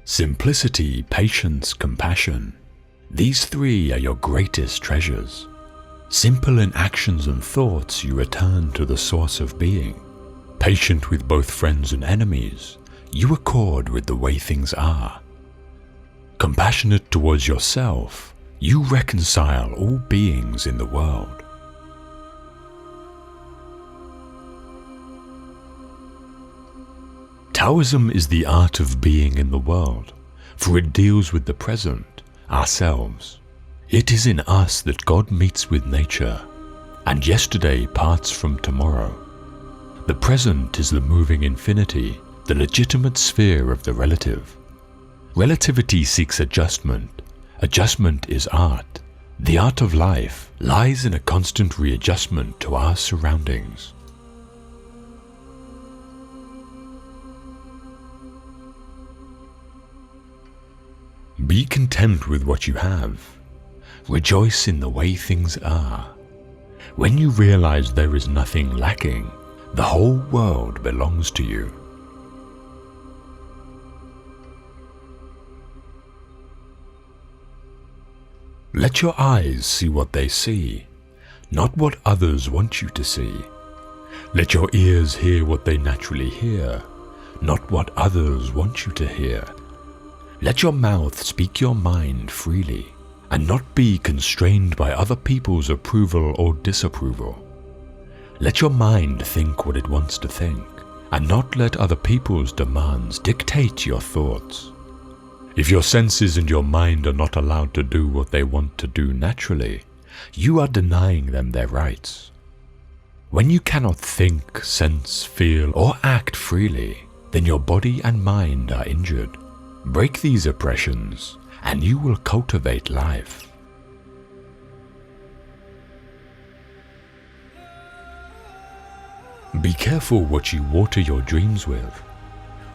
Simplicity, patience, compassion. These three are your greatest treasures. Simple in actions and thoughts, you return to the source of being. Patient with both friends and enemies, you accord with the way things are. Compassionate towards yourself, you reconcile all beings in the world. Taoism is the art of being in the world, for it deals with the present, ourselves. It is in us that God meets with nature, and yesterday parts from tomorrow. The present is the moving infinity, the legitimate sphere of the relative. Relativity seeks adjustment. Adjustment is art. The art of life lies in a constant readjustment to our surroundings. Be content with what you have. Rejoice in the way things are. When you realize there is nothing lacking, the whole world belongs to you. Let your eyes see what they see, not what others want you to see. Let your ears hear what they naturally hear, not what others want you to hear. Let your mouth speak your mind freely, and not be constrained by other people's approval or disapproval. Let your mind think what it wants to think, and not let other people's demands dictate your thoughts. If your senses and your mind are not allowed to do what they want to do naturally, you are denying them their rights. When you cannot think, sense, feel, or act freely, then your body and mind are injured. Break these oppressions, and you will cultivate life. Be careful what you water your dreams with.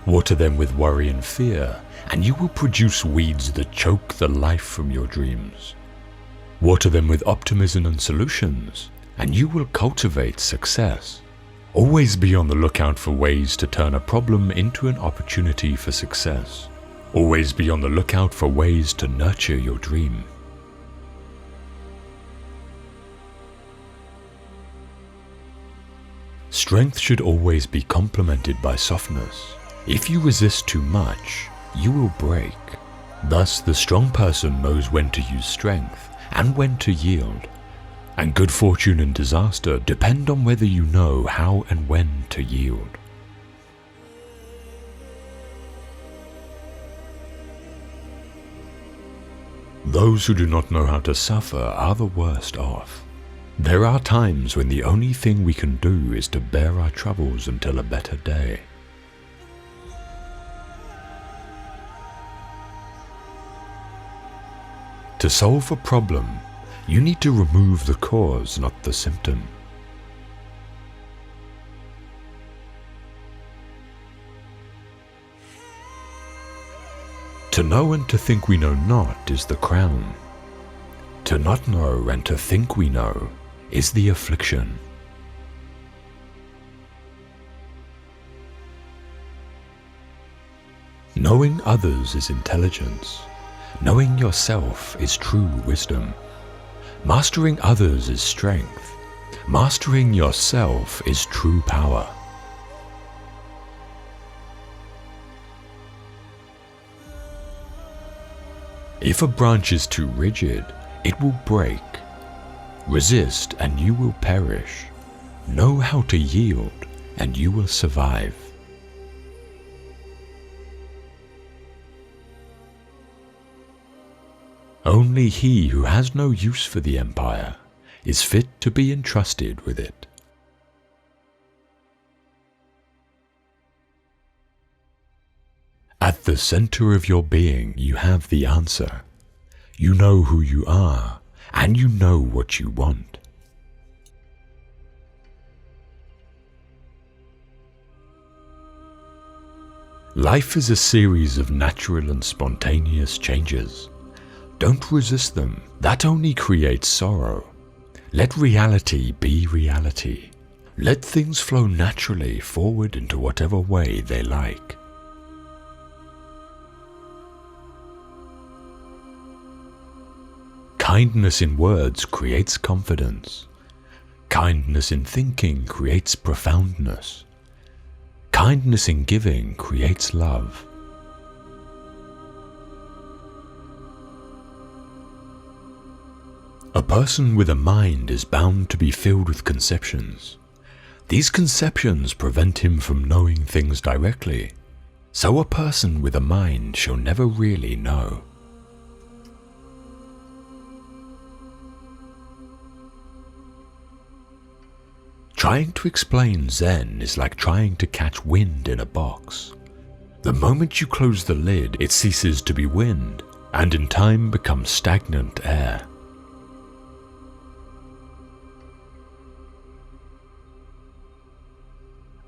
Water them with worry and fear, and you will produce weeds that choke the life from your dreams. Water them with optimism and solutions, and you will cultivate success. Always be on the lookout for ways to turn a problem into an opportunity for success. Always be on the lookout for ways to nurture your dream. Strength should always be complemented by softness. If you resist too much, you will break. Thus, the strong person knows when to use strength and when to yield. And good fortune and disaster depend on whether you know how and when to yield. Those who do not know how to suffer are the worst off. There are times when the only thing we can do is to bear our troubles until a better day. To solve a problem, you need to remove the cause, not the symptom. To know and to think we know not is the crown. To not know and to think we know is the affliction. Knowing others is intelligence. Knowing yourself is true wisdom. Mastering others is strength. Mastering yourself is true power. If a branch is too rigid, it will break. Resist and you will perish. Know how to yield and you will survive. Only he who has no use for the empire is fit to be entrusted with it. At the center of your being, you have the answer. You know who you are, and you know what you want. Life is a series of natural and spontaneous changes. Don't resist them. That only creates sorrow. Let reality be reality. Let things flow naturally forward into whatever way they like. Kindness in words creates confidence. Kindness in thinking creates profoundness. Kindness in giving creates love. A person with a mind is bound to be filled with conceptions. These conceptions prevent him from knowing things directly, so a person with a mind shall never really know. Trying to explain Zen is like trying to catch wind in a box. The moment you close the lid, it ceases to be wind, and in time becomes stagnant air.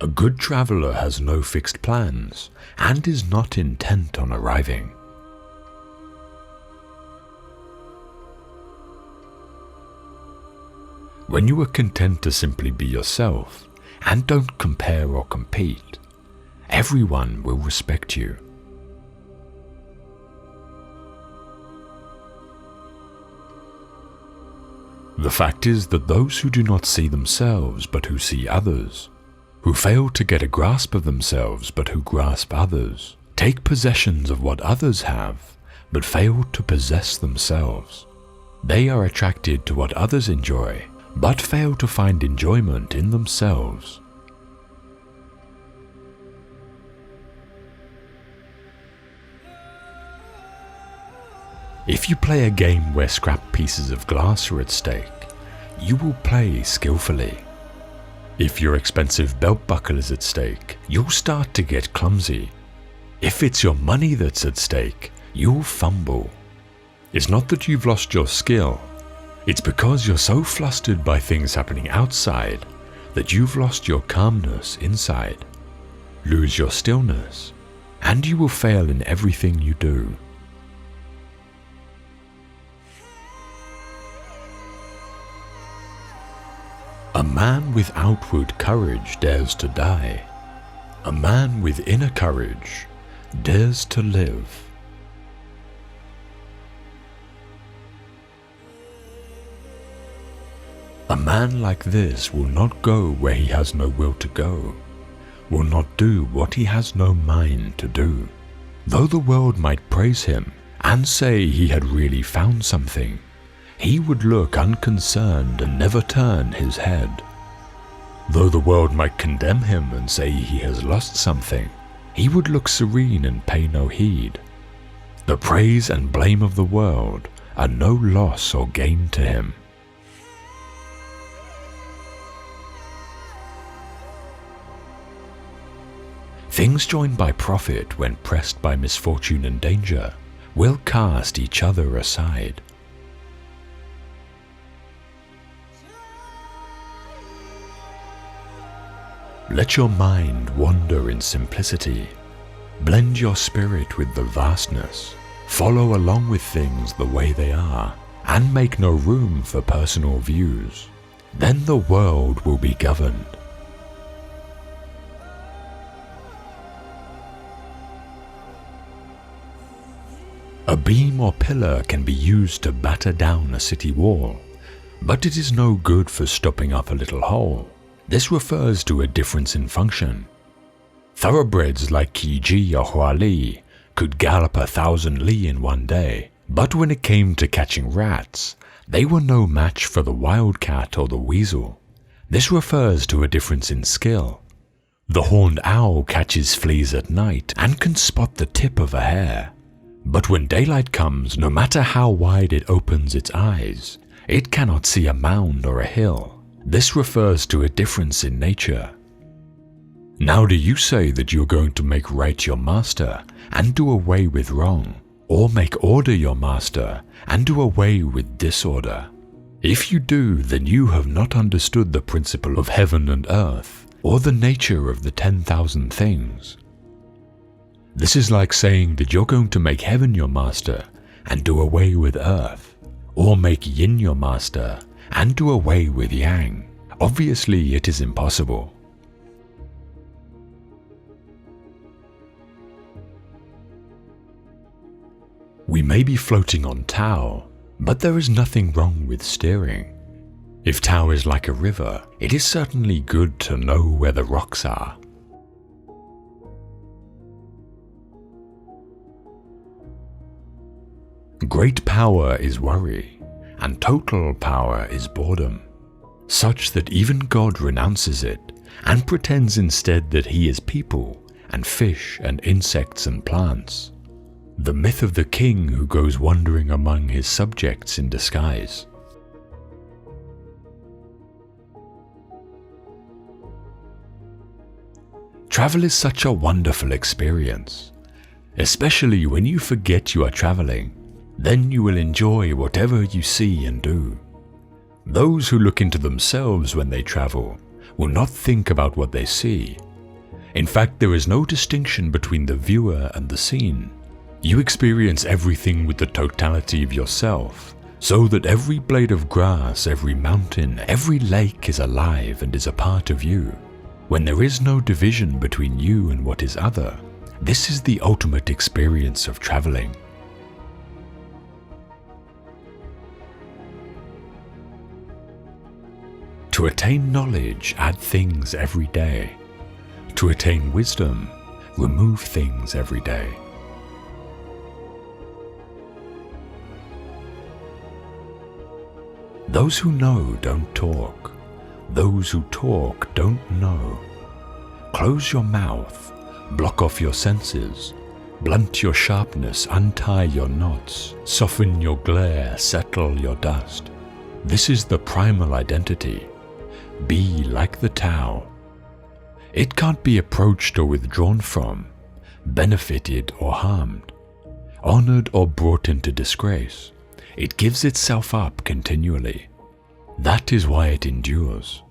A good traveler has no fixed plans and is not intent on arriving. When you are content to simply be yourself and don't compare or compete, everyone will respect you. The fact is that those who do not see themselves but who see others, who fail to get a grasp of themselves but who grasp others, take possessions of what others have but fail to possess themselves. They are attracted to what others enjoy but fail to find enjoyment in themselves. If you play a game where scrap pieces of glass are at stake, you will play skillfully. If your expensive belt buckle is at stake, you'll start to get clumsy. If it's your money that's at stake, you'll fumble. It's not that you've lost your skill. It's because you're so flustered by things happening outside that you've lost your calmness inside. Lose your stillness, and you will fail in everything you do. A man with outward courage dares to die. A man with inner courage dares to live. A man like this will not go where he has no will to go, will not do what he has no mind to do. Though the world might praise him and say he had really found something, he would look unconcerned and never turn his head. Though the world might condemn him and say he has lost something, he would look serene and pay no heed. The praise and blame of the world are no loss or gain to him. Things joined by profit when pressed by misfortune and danger will cast each other aside. Let your mind wander in simplicity. Blend your spirit with the vastness. Follow along with things the way they are, and make no room for personal views. Then the world will be governed. A beam or pillar can be used to batter down a city wall, but it is no good for stopping up a little hole. This refers to a difference in function. Thoroughbreds like Qi or Huali could gallop 1,000 li in one day, but when it came to catching rats, they were no match for the wildcat or the weasel. This refers to a difference in skill. The horned owl catches fleas at night and can spot the tip of a hair. But when daylight comes, no matter how wide it opens its eyes, it cannot see a mound or a hill. This refers to a difference in nature. Now do you say that you're going to make right your master and do away with wrong, or make order your master and do away with disorder? If you do, then you have not understood the principle of heaven and earth, or the nature of the 10,000 things. This is like saying that you're going to make heaven your master and do away with earth, or make yin your master and do away with yang. Obviously, it is impossible. We may be floating on Tao, But there is nothing wrong with steering. If Tao is like a river, it is certainly good to know where the rocks are. Great power is worry, and total power is boredom, such that even God renounces it and pretends instead that he is people and fish and insects and plants. The myth of the king who goes wandering among his subjects in disguise. Travel is such a wonderful experience, especially when you forget you are traveling. Then you will enjoy whatever you see and do. Those who look into themselves when they travel will not think about what they see. In fact, there is no distinction between the viewer and the scene. You experience everything with the totality of yourself, so that every blade of grass, every mountain, every lake is alive and is a part of you. When there is no division between you and what is other, this is the ultimate experience of traveling. To attain knowledge, add things every day. To attain wisdom, remove things every day. Those who know don't talk. Those who talk don't know. Close your mouth, block off your senses, blunt your sharpness, untie your knots, soften your glare, settle your dust. This is the primal identity. Be like the Tao. It can't be approached or withdrawn from, benefited or harmed, honored or brought into disgrace. It gives itself up continually. That is why it endures.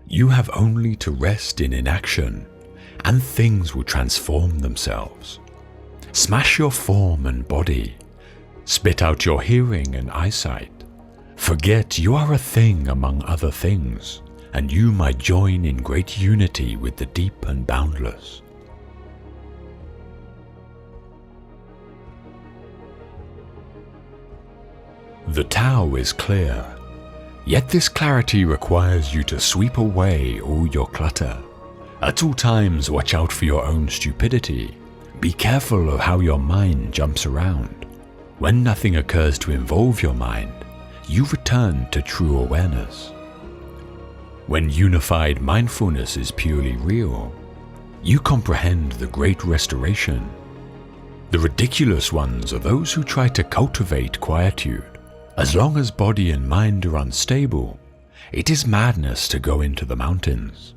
You have only to rest in inaction, and things will transform themselves. Smash your form and body. Spit out your hearing and eyesight. Forget you are a thing among other things, and you might join in great unity with the deep and boundless. The Tao is clear, yet this clarity requires you to sweep away all your clutter. At all times, watch out for your own stupidity. Be careful of how your mind jumps around. When nothing occurs to involve your mind, you return to true awareness. When unified mindfulness is purely real, you comprehend the great restoration. The ridiculous ones are those who try to cultivate quietude. As long as body and mind are unstable, it is madness to go into the mountains.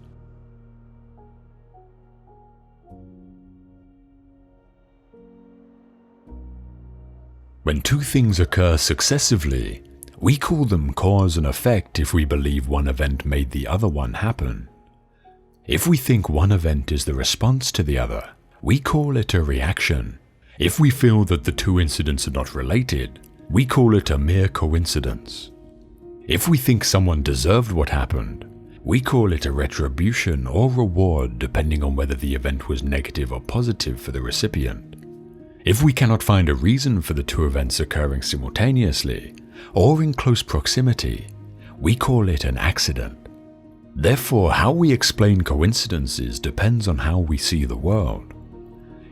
When two things occur successively, we call them cause and effect if we believe one event made the other one happen. If we think one event is the response to the other, we call it a reaction. If we feel that the two incidents are not related, we call it a mere coincidence. If we think someone deserved what happened, we call it a retribution or reward depending on whether the event was negative or positive for the recipient. If we cannot find a reason for the two events occurring simultaneously or in close proximity, we call it an accident. Therefore, how we explain coincidences depends on how we see the world.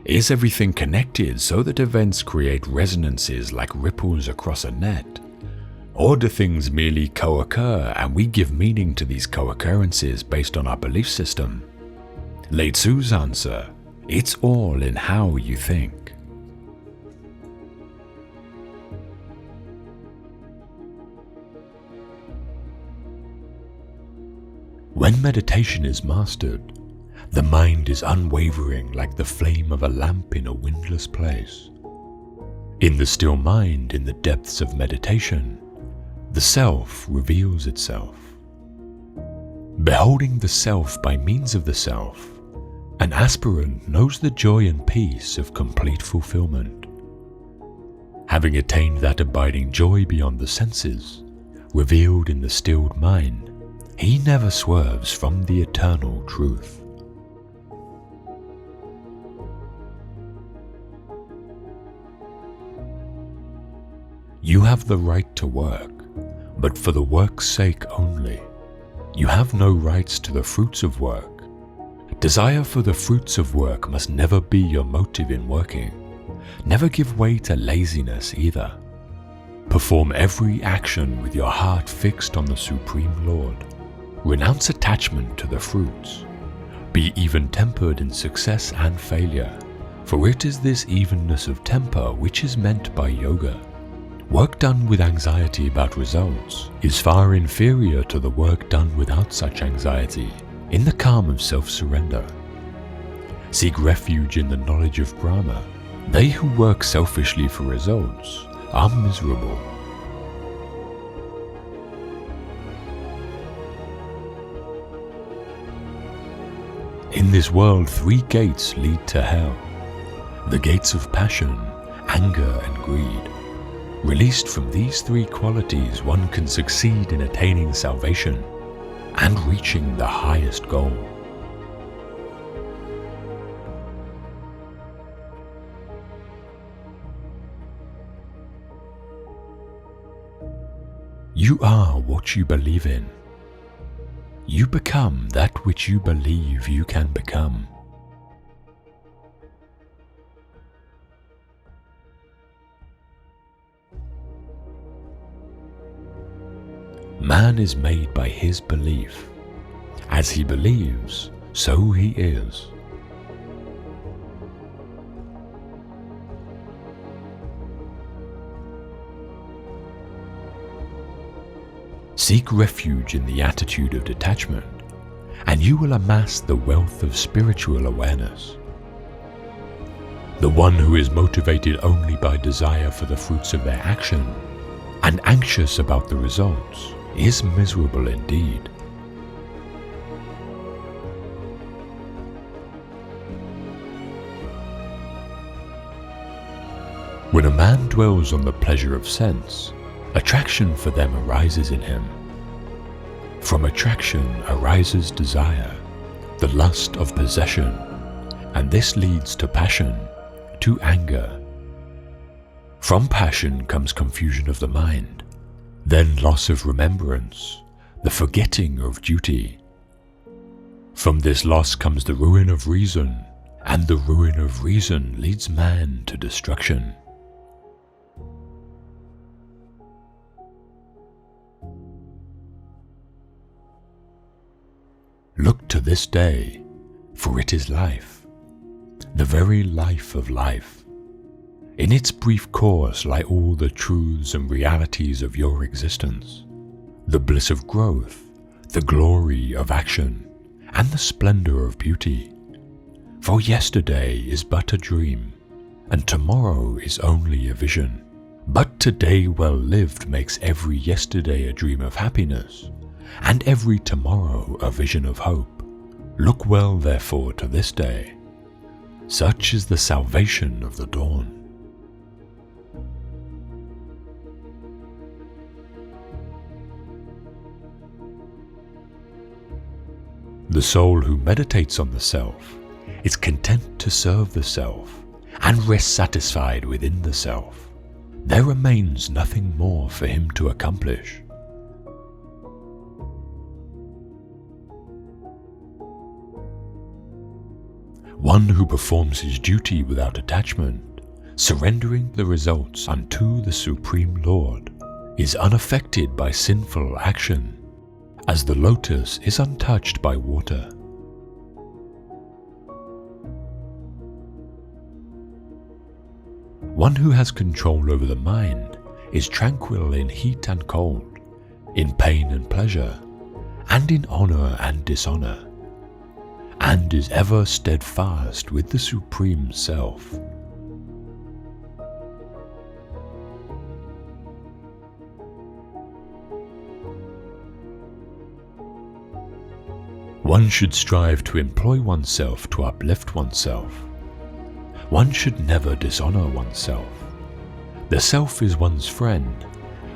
Is everything connected so that events create resonances like ripples across a net? Or do things merely co-occur and we give meaning to these co-occurrences based on our belief system? Lao Tzu's answer, it's all in how you think. When meditation is mastered, the mind is unwavering like the flame of a lamp in a windless place. In the still mind, in the depths of meditation, the self reveals itself. Beholding the self by means of the self, an aspirant knows the joy and peace of complete fulfillment. Having attained that abiding joy beyond the senses, revealed in the stilled mind, he never swerves from the eternal truth. You have the right to work, but for the work's sake only. You have no rights to the fruits of work. Desire for the fruits of work must never be your motive in working. Never give way to laziness either. Perform every action with your heart fixed on the Supreme Lord. Renounce attachment to the fruits. Be even-tempered in success and failure, for it is this evenness of temper which is meant by yoga. Work done with anxiety about results is far inferior to the work done without such anxiety, in the calm of self-surrender. Seek refuge in the knowledge of Brahma. They who work selfishly for results are miserable. In this world, 3 gates lead to hell. The gates of passion, anger, and greed. Released from these 3 qualities, one can succeed in attaining salvation and reaching the highest goal. You are what you believe in. You become that which you believe you can become. Man is made by his belief. As he believes, so he is. Seek refuge in the attitude of detachment, and you will amass the wealth of spiritual awareness. The one who is motivated only by desire for the fruits of their action and anxious about the results is miserable indeed. When a man dwells on the pleasure of sense, attraction for them arises in him. From attraction arises desire, the lust of possession, and this leads to passion, to anger. From passion comes confusion of the mind, then loss of remembrance, the forgetting of duty. From this loss comes the ruin of reason, and the ruin of reason leads man to destruction. Look to this day, for it is life, the very life of life. In its brief course lie all the truths and realities of your existence, the bliss of growth, the glory of action, and the splendor of beauty. For yesterday is but a dream, and tomorrow is only a vision. But today well lived makes every yesterday a dream of happiness, and every tomorrow a vision of hope. Look well therefore to this day. Such is the salvation of the dawn. The soul who meditates on the self is content to serve the self and rests satisfied within the self. There remains nothing more for him to accomplish. One who performs his duty without attachment, surrendering the results unto the Supreme Lord, is unaffected by sinful action, as the lotus is untouched by water. One who has control over the mind is tranquil in heat and cold, in pain and pleasure, and in honor and dishonor, and is ever steadfast with the Supreme Self. One should strive to employ oneself to uplift oneself. One should never dishonor oneself. The self is one's friend,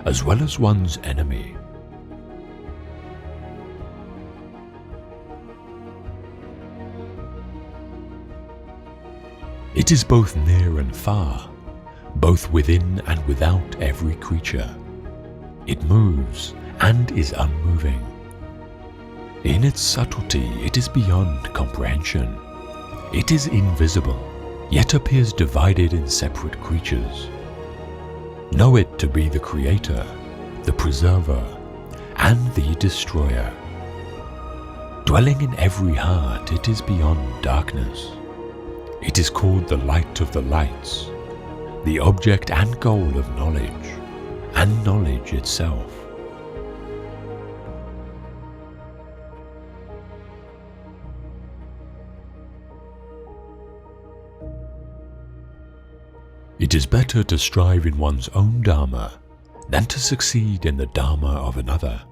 as well as one's enemy. It is both near and far, both within and without every creature. It moves and is unmoving. In its subtlety, it is beyond comprehension. It is invisible, yet appears divided in separate creatures. Know it to be the creator, the preserver, and the destroyer. Dwelling in every heart, it is beyond darkness. It is called the light of the lights, the object and goal of knowledge, and knowledge itself. It is better to strive in one's own Dharma than to succeed in the Dharma of another.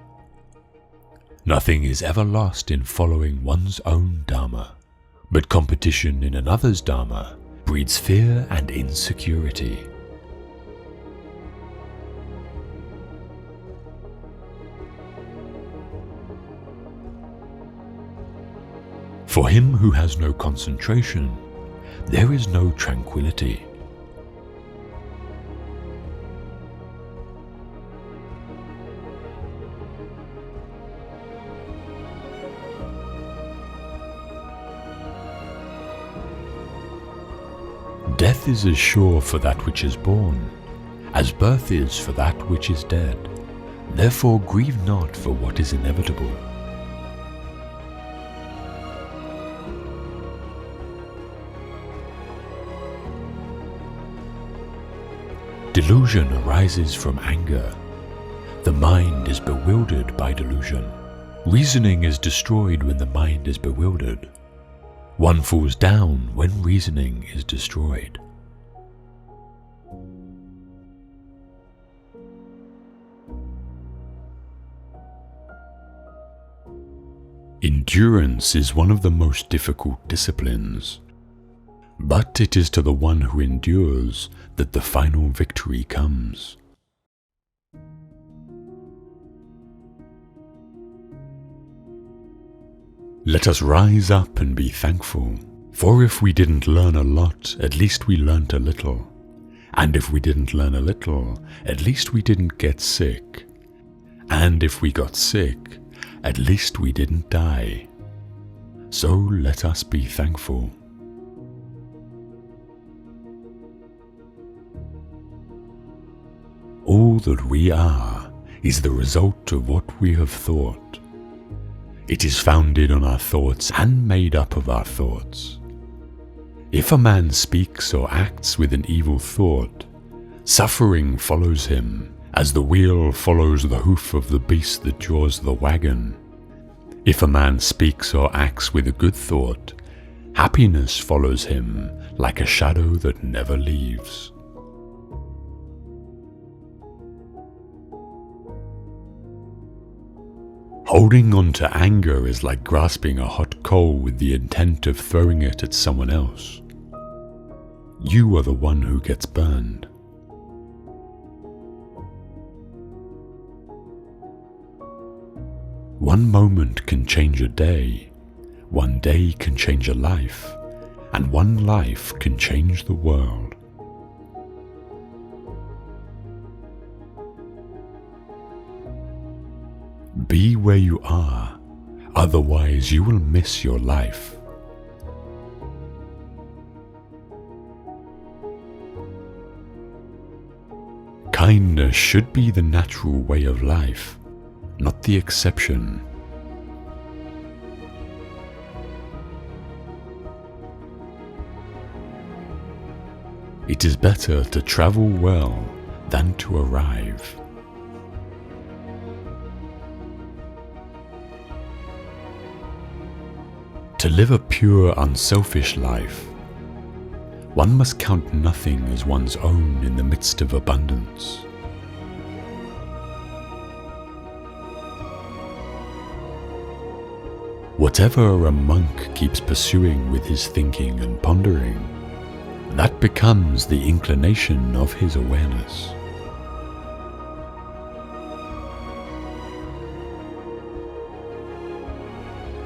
Nothing is ever lost in following one's own Dharma, but competition in another's Dharma breeds fear and insecurity. For him who has no concentration, there is no tranquility. Death is as sure for that which is born, as birth is for that which is dead. Therefore grieve not for what is inevitable. Delusion arises from anger. The mind is bewildered by delusion. Reasoning is destroyed when the mind is bewildered. One falls down when reasoning is destroyed. Endurance is one of the most difficult disciplines, but it is to the one who endures that the final victory comes. Let us rise up and be thankful, for if we didn't learn a lot, at least we learnt a little. And if we didn't learn a little, at least we didn't get sick. And if we got sick, at least we didn't die. So let us be thankful. All that we are is the result of what we have thought. It is founded on our thoughts and made up of our thoughts. If a man speaks or acts with an evil thought, suffering follows him, as the wheel follows the hoof of the beast that draws the wagon. If a man speaks or acts with a good thought, happiness follows him like a shadow that never leaves. Holding on to anger is like grasping a hot coal with the intent of throwing it at someone else. You are the one who gets burned. One moment can change a day, one day can change a life, and one life can change the world. Be where you are, otherwise you will miss your life. Kindness should be the natural way of life, not the exception. It is better to travel well than to arrive. To live a pure, unselfish life, one must count nothing as one's own in the midst of abundance. Whatever a monk keeps pursuing with his thinking and pondering, that becomes the inclination of his awareness.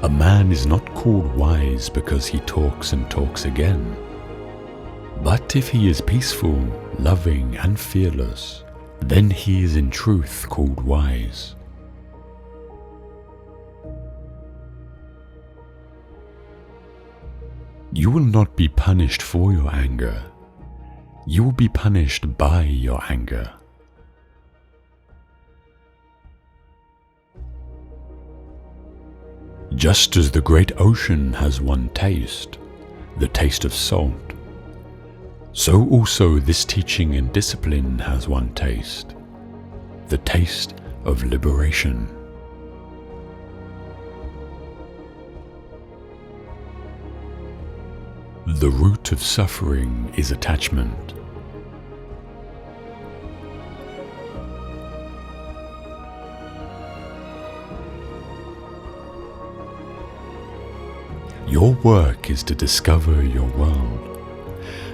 A man is not called wise because he talks and talks again. But if he is peaceful, loving, and fearless, then he is in truth called wise. You will not be punished for your anger. You will be punished by your anger. Just as the great ocean has one taste, the taste of salt, so also this teaching and discipline has one taste, the taste of liberation. The root of suffering is attachment. Your work is to discover your world,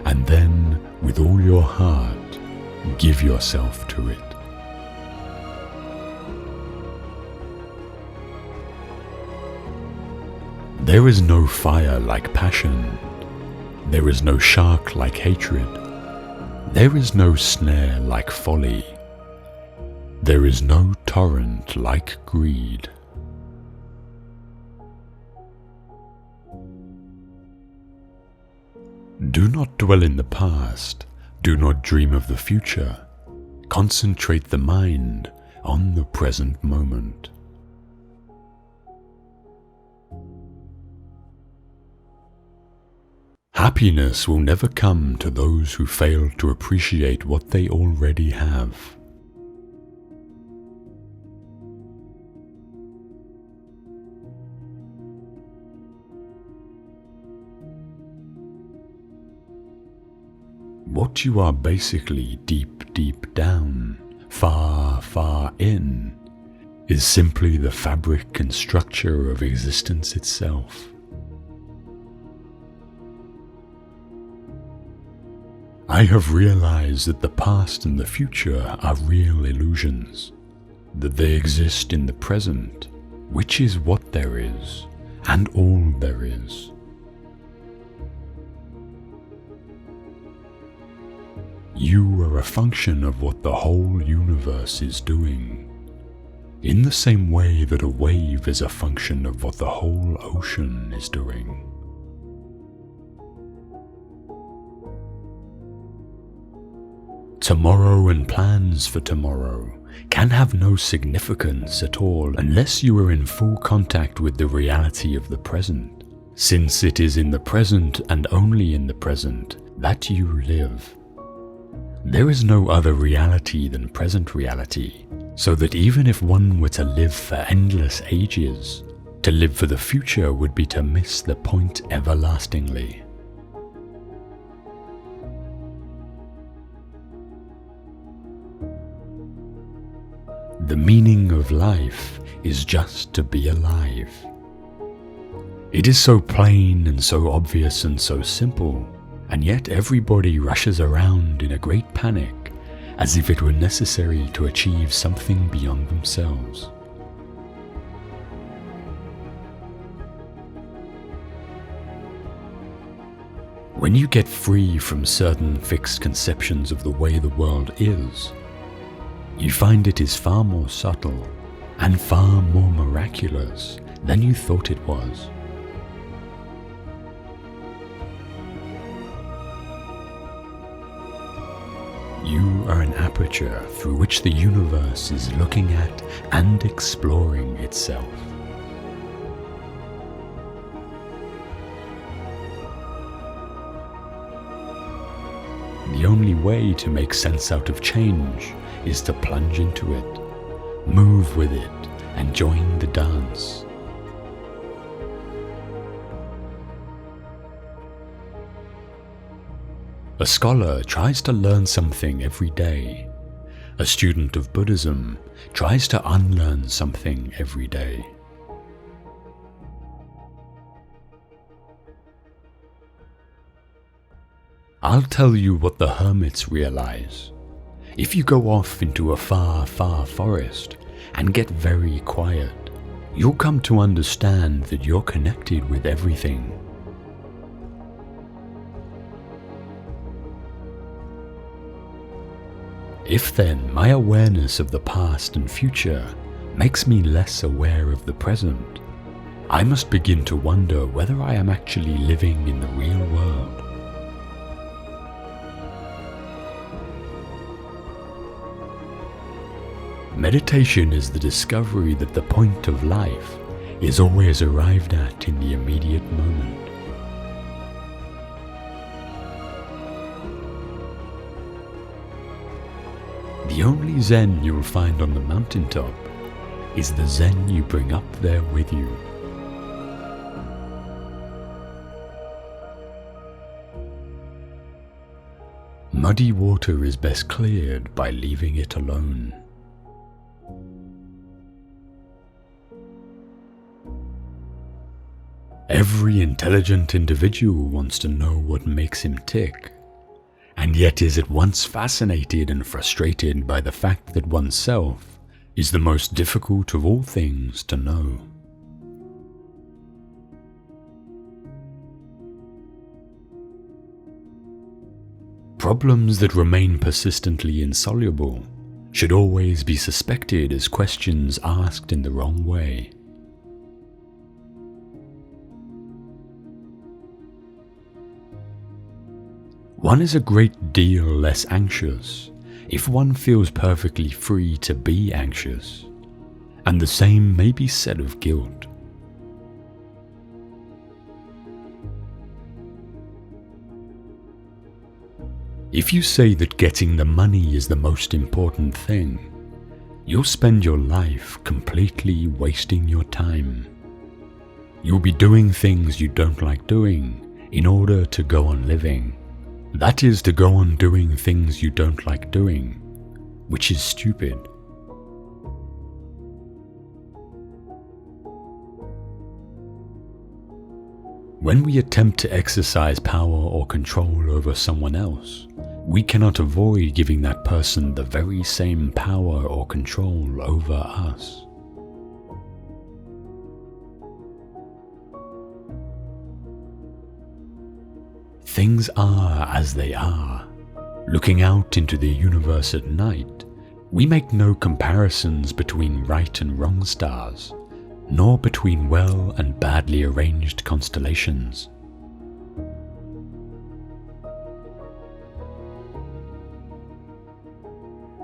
and then, with all your heart, give yourself to it. There is no fire like passion. There is no shark like hatred. There is no snare like folly. There is no torrent like greed. Do not dwell in the past. Do not dream of the future. Concentrate the mind on the present moment. Happiness will never come to those who fail to appreciate what they already have. What you are basically deep, deep down, far, far in, is simply the fabric and structure of existence itself. I have realized that the past and the future are real illusions, that they exist in the present, which is what there is, and all there is. You are a function of what the whole universe is doing, in the same way that a wave is a function of what the whole ocean is doing. Tomorrow and plans for tomorrow can have no significance at all unless you are in full contact with the reality of the present, since it is in the present and only in the present that you live. There is no other reality than present reality, so that even if one were to live for endless ages, to live for the future would be to miss the point everlastingly. The meaning of life is just to be alive. It is so plain and so obvious and so simple, and yet everybody rushes around in a great panic, as if it were necessary to achieve something beyond themselves. When you get free from certain fixed conceptions of the way the world is, you find it is far more subtle and far more miraculous than you thought it was. You are an aperture through which the universe is looking at and exploring itself. The only way to make sense out of change is to plunge into it, move with it, and join the dance. A scholar tries to learn something every day. A student of Buddhism tries to unlearn something every day. I'll tell you what the hermits realize. If you go off into a far, far forest and get very quiet, you'll come to understand that you're connected with everything. If then my awareness of the past and future makes me less aware of the present, I must begin to wonder whether I am actually living in the real world. Meditation is the discovery that the point of life is always arrived at in the immediate moment. The only Zen you'll find on the mountaintop is the Zen you bring up there with you. Muddy water is best cleared by leaving it alone. Every intelligent individual wants to know what makes him tick, and yet is at once fascinated and frustrated by the fact that oneself is the most difficult of all things to know. Problems that remain persistently insoluble should always be suspected as questions asked in the wrong way. One is a great deal less anxious if one feels perfectly free to be anxious, and the same may be said of guilt. If you say that getting the money is the most important thing, you'll spend your life completely wasting your time. You'll be doing things you don't like doing in order to go on living. That is, to go on doing things you don't like doing, which is stupid. When we attempt to exercise power or control over someone else, we cannot avoid giving that person the very same power or control over us. Things are as they are. Looking out into the universe at night, we make no comparisons between right and wrong stars, nor between well and badly arranged constellations.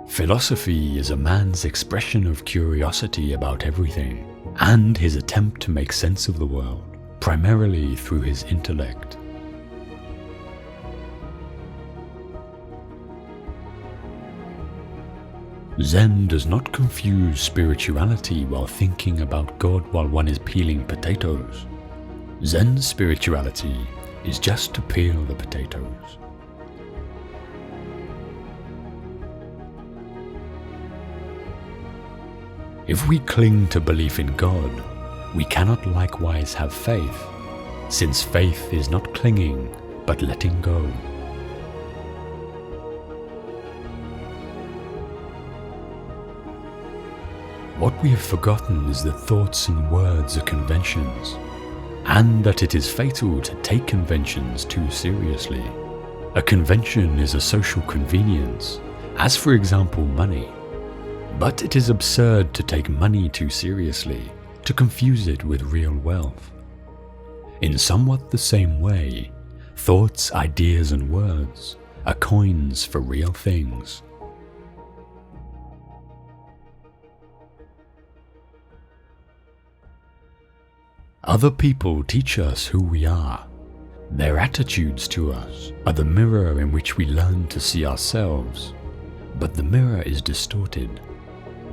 Philosophy is a man's expression of curiosity about everything, and his attempt to make sense of the world, primarily through his intellect. Zen does not confuse spirituality while thinking about God while one is peeling potatoes. Zen spirituality is just to peel the potatoes. If we cling to belief in God, we cannot likewise have faith, since faith is not clinging but letting go. What we have forgotten is that thoughts and words are conventions, and that it is fatal to take conventions too seriously. A convention is a social convenience, as for example money, but it is absurd to take money too seriously, to confuse it with real wealth. In somewhat the same way, thoughts, ideas and words are coins for real things. Other people teach us who we are. Their attitudes to us are the mirror in which we learn to see ourselves, but the mirror is distorted.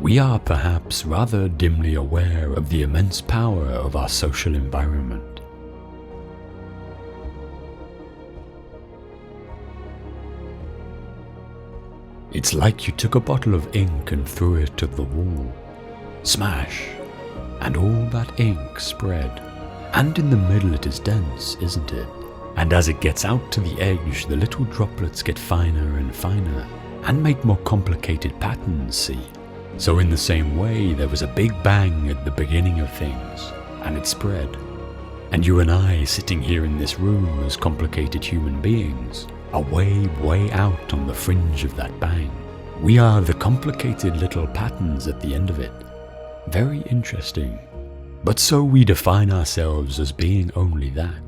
We are perhaps rather dimly aware of the immense power of our social environment. It's like you took a bottle of ink and threw it at the wall. Smash! And all that ink spread. And in the middle it is dense, isn't it? And as it gets out to the edge, the little droplets get finer and finer, and make more complicated patterns, see? So in the same way, there was a big bang at the beginning of things, and it spread. And you and I, sitting here in this room as complicated human beings, are way, way out on the fringe of that bang. We are the complicated little patterns at the end of it. Very interesting. But so we define ourselves as being only that.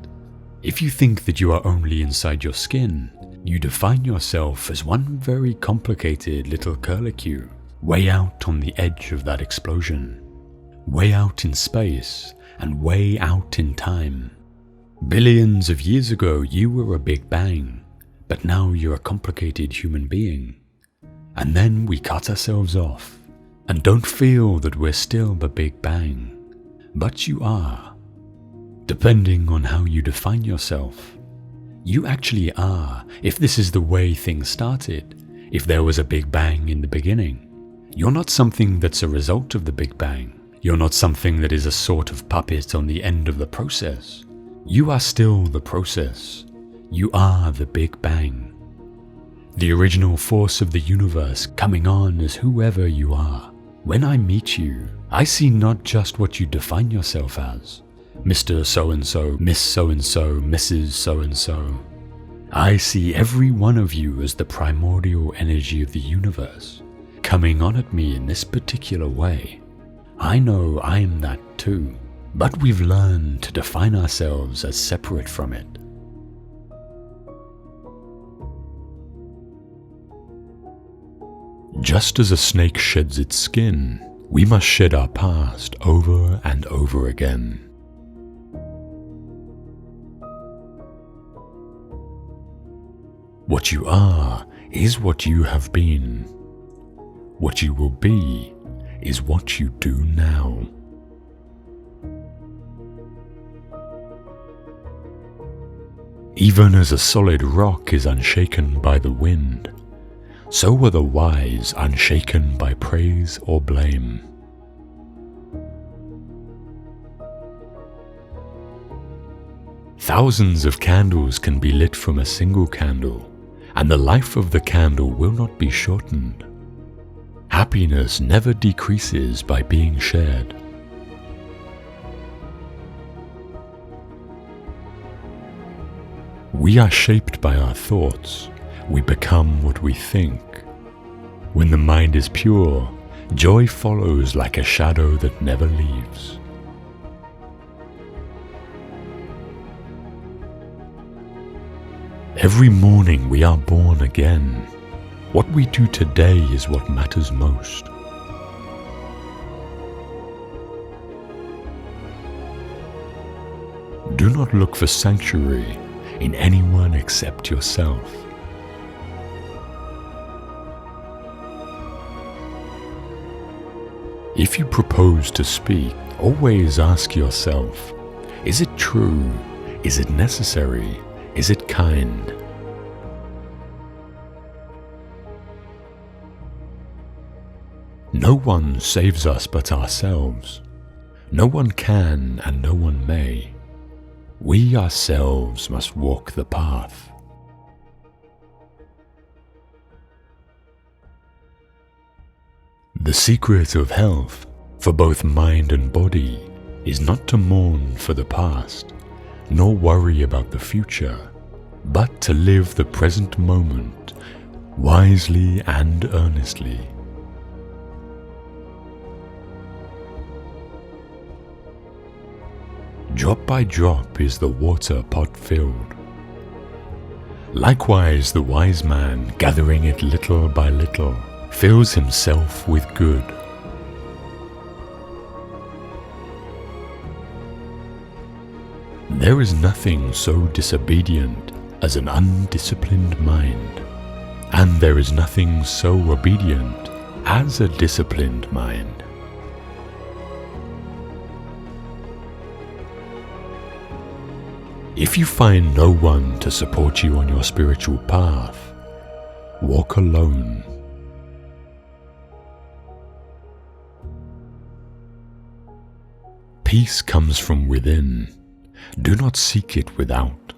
If you think that you are only inside your skin, you define yourself as one very complicated little curlicue, way out on the edge of that explosion, way out in space and way out in time. Billions of years ago you were a Big Bang, but now you're a complicated human being. And then we cut ourselves off and don't feel that we're still the Big Bang, but you are. Depending on how you define yourself, you actually are. If this is the way things started, if there was a Big Bang in the beginning, you're not something that's a result of the Big Bang. You're not something that is a sort of puppet on the end of the process. You are still the process. You are the Big Bang. The original force of the universe coming on as whoever you are. When I meet you, I see not just what you define yourself as, Mr. So-and-so, Miss So-and-so, Mrs. So-and-so. I see every one of you as the primordial energy of the universe, coming on at me in this particular way. I know I'm that too, but we've learned to define ourselves as separate from it. Just as a snake sheds its skin, we must shed our past over and over again. What you are is what you have been. What you will be is what you do now. Even as a solid rock is unshaken by the wind, so were the wise unshaken by praise or blame. Thousands of candles can be lit from a single candle, and the life of the candle will not be shortened. Happiness never decreases by being shared. We are shaped by our thoughts. We become what we think. When the mind is pure, joy follows like a shadow that never leaves. Every morning we are born again. What we do today is what matters most. Do not look for sanctuary in anyone except yourself. If you propose to speak, always ask yourself, is it true? Is it necessary? Is it kind? No one saves us but ourselves. No one can and no one may. We ourselves must walk the path. The secret of health, for both mind and body, is not to mourn for the past, nor worry about the future, but to live the present moment wisely and earnestly. Drop by drop is the water pot filled. Likewise, the wise man, gathering it little by little, fills himself with good. There is nothing so disobedient as an undisciplined mind, and there is nothing so obedient as a disciplined mind. If you find no one to support you on your spiritual path, walk alone. Peace comes from within. Do not seek it without.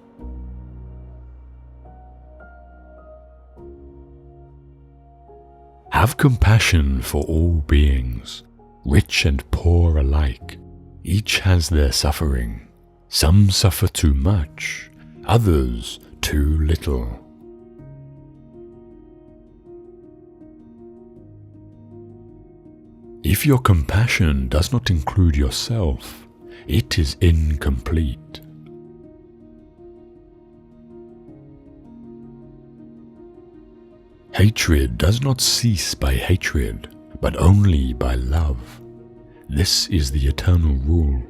Have compassion for all beings, rich and poor alike. Each has their suffering. Some suffer too much, others too little. If your compassion does not include yourself, it is incomplete. Hatred does not cease by hatred, but only by love. This is the eternal rule.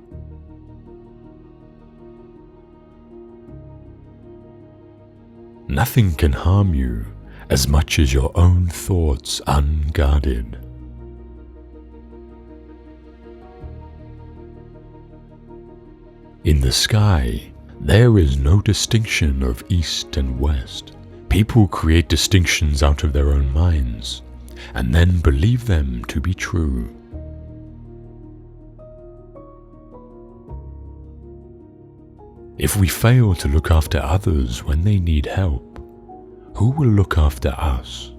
Nothing can harm you as much as your own thoughts unguarded. In the sky, there is no distinction of east and west. People create distinctions out of their own minds, and then believe them to be true. If we fail to look after others when they need help, who will look after us?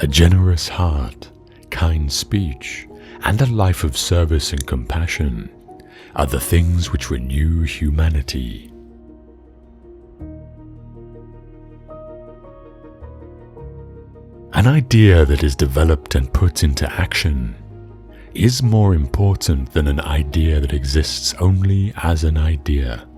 A generous heart, kind speech, and a life of service and compassion are the things which renew humanity. An idea that is developed and put into action is more important than an idea that exists only as an idea.